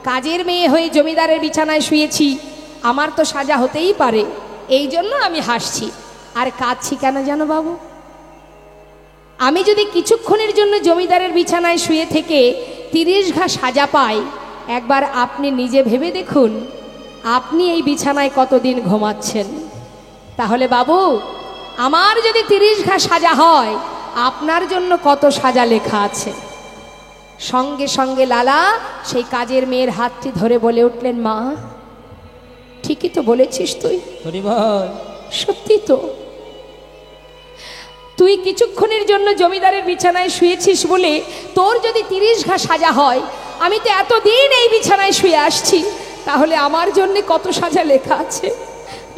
কাজের মেয়ে হয়ে জমিদারের বিছানায় শুয়েছি, আমার তো সাজা হতেই পারে, এই জন্য আমি হাসছি। আর কাঁদছি কেন জানো বাবু? আমি যদি কিছুক্ষণের জন্য জমিদারের বিছানায় শুয়ে থেকে 30 ঘা সাজা পাই, একবার আপনি নিজে ভেবে দেখুন, আপনি এই বিছানায় কতদিন ঘুমাচ্ছেন। তাহলে বাবু, আমার যদি 30 ঘা সাজা হয়, আপনার জন্য কত সাজা লেখা আছে। সঙ্গে সঙ্গে লালা সেই কাজের মেয়ের হাতটি ধরে বলে উঠলেন, মা, ঠিকই তো বলেছিস তুই, সত্যি তো। তুই কিছুক্ষণের জন্য জমিদারের বিছানায় শুয়েছিস বলে তোর যদি 30 ঘা সাজা হয়, আমি তো এতদিন এই বিছানায় শুয়ে আসছি, তাহলে আমার জন্য কত সাজা লেখা আছে।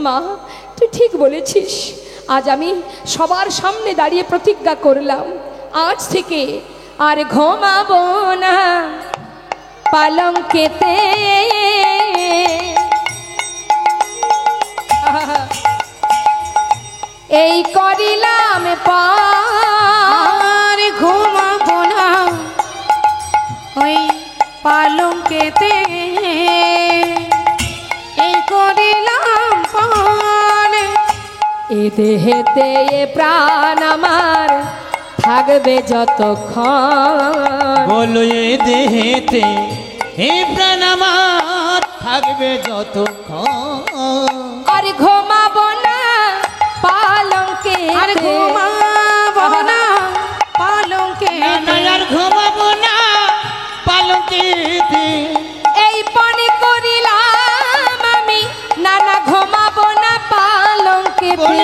মা, তুই ঠিক বলেছিস। আজ আমি সবার সামনে দাঁড়িয়ে প্রতিজ্ঞা করলাম, আজ থেকে আর ঘুমাবো না পালঙ্কেতে। এই করিলাম আর ঘুমাবো না ওই পালঙ্কেতে, এই করিলাম পান। এ দেহেতে এ প্রাণ আমার থাকবে যতক্ষণ। বলো এ দেহেতে হে প্রাণ আমার থাকবে যতক্ষণ। আর ঘুমাবো না পালঙ্কে, আর ঘুমাবো না পালঙ্কে, আর ঘুমাবো না পালঙ্কেতে। এই পানি করিলাম আমি, নানা ঘুমাবো না পালঙ্কেতে।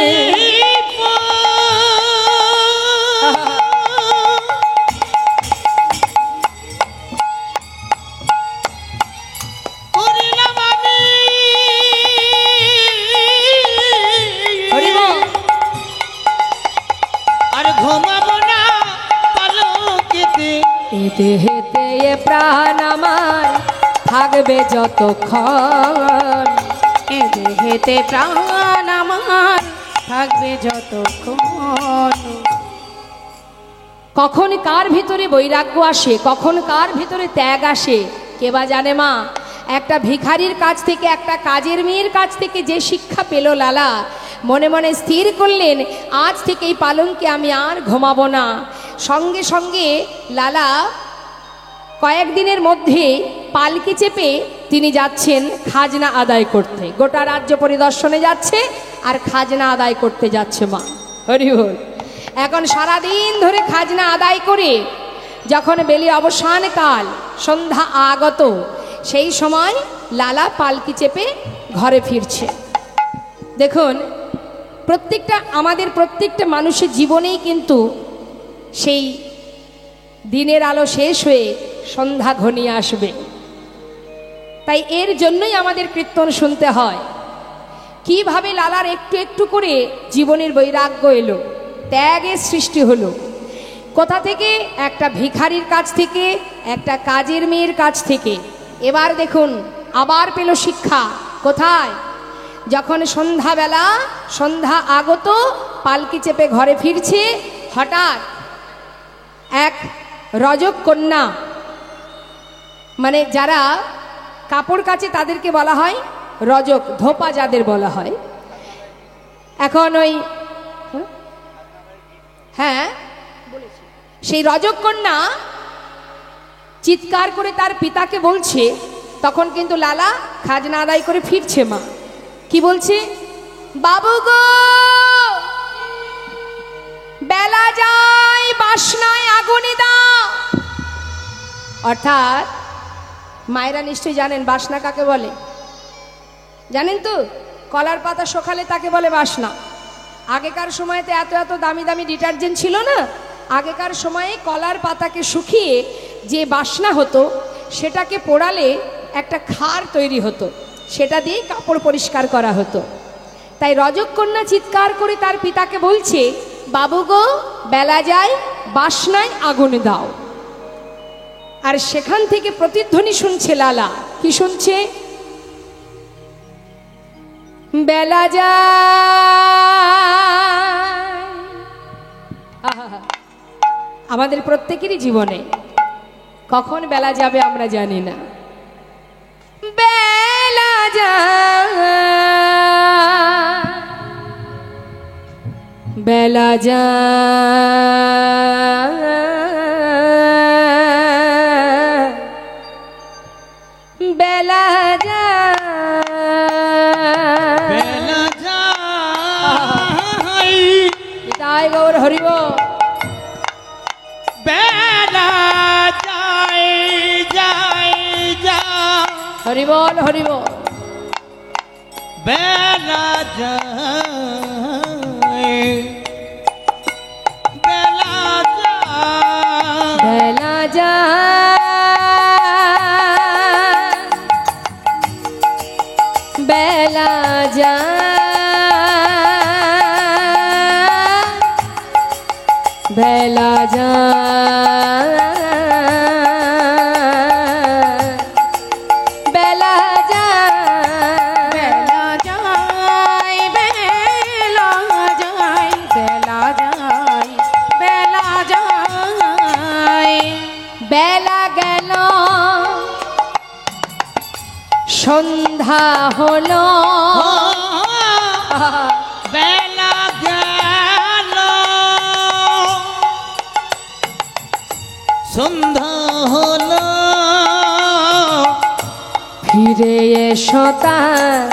দেহেতে এ প্রাণ আমার থাকবে যতক্ষণ। এ দেহেতে প্রাণ আমার থাকবে যতক্ষণ। কখন কার ভিতরে বৈরাগ্য আসে, কখন কার ভিতরে ত্যাগ আসে, কে বা জানে মা। একটা ভিখারির কাছ থেকে, একটা কাজের মেয়ের কাছ থেকে যে শিক্ষা পেল লালা, মনে মনে স্থির করলেন, আজ থেকে এই পালঙ্কে আমি আর ঘুমাবো না। সঙ্গে সঙ্গে লালা কয়েকদিনের মধ্যে পালকি চেপে তিনি যাচ্ছেন খাজনা আদায় করতে। গোটা রাজ্য পরিদর্শনে যাচ্ছে আর খাজনা আদায় করতে যাচ্ছে মা। হরি বল। এখন সারাদিন ধরে খাজনা আদায় করে যখন বেলি অবসান কাল, সন্ধ্যা আগত, সেই সময় লালা পালকি চেপে ঘরে ফিরছে। দেখুন, আমাদের প্রত্যেকটা মানুষের জীবনেই কিন্তু সেই দিনের আলো শেষ হয়ে সন্ধ্যা ঘনিয়ে আসবে। তাই এর জন্যই আমাদের কীর্তন শুনতে হয়। কিভাবে লালার একটু একটু করে জীবনের বৈরাগ্য এলো, ত্যাগের সৃষ্টি হলো। কোথা থেকে? একটা ভিখারির কাছ থেকে, একটা কাজের মেয়ের কাছ থেকে। এবার দেখুন, আবার পেল শিক্ষা। কোথায়? যখন সন্ধ্যাবেলা, সন্ধ্যা আগত, পালকি চেপে ঘরে ফিরছে, হঠাৎ এক রজক কন্যা, মানে যারা কাপড় কাচে তাদেরকে বলা হয় রজক, ধোপা যাদের বলা হয়। এখন ওই হ্যাঁ সেই রজক কন্যা চিৎকার করে তার পিতাকে বলছে, তখন কিন্তু লালা খাজনা আদায় করে ফিরছে। মা কি বলছে? বাবু গো, বেলা যায়, বাসনায় আগুনে দাও। অর্থাৎ মায়েরা নিশ্চয়ই জানেন বাসনা কাকে বলে, জানেন তো? কলার পাতা শোকালে তাকে বলে বাসনা। আগেকার সময়তে এত এত দামি দামি ডিটারজেন্ট ছিল না। আগেকার সময়ে কলার পাতাকে শুকিয়ে যে বাসনা হতো সেটাকে পোড়ালে একটা খার তৈরি হতো, সেটা দিয়ে কাপড় পরিষ্কার করা হতো। তাই রজকন্যা চিৎকার করে তার পিতাকে বলছে, বাবু গো, বেলা যায়, বাসনায় আগুন দাও। আর সেখান থেকে প্রতিধ্বনি শুনছে লালা। কি শুনছে? বেলা যায়। আহা, আমাদের প্রত্যেকেরই জীবনে কখন বেলা যাবে আমরা জানি না। বেলা যায়, বেলা যায়, বেলা যায়, বেলা যায়, তাই গৌর হরিব। বেলা যায় যায় যায়, হরি বল, হরি বল। বেলা যায়, বেলা যায়, বেলা যায়, বেলা যায়, বেলা যায়, বেলা যায়, বেলা যায়, বেলা যায়, বেলা যায়, বেলা যায়। বেলা গেল, সন্ধ্যা হলো, বেলা গেল, সন্ধ্যা হলো, ফিরে এসো তার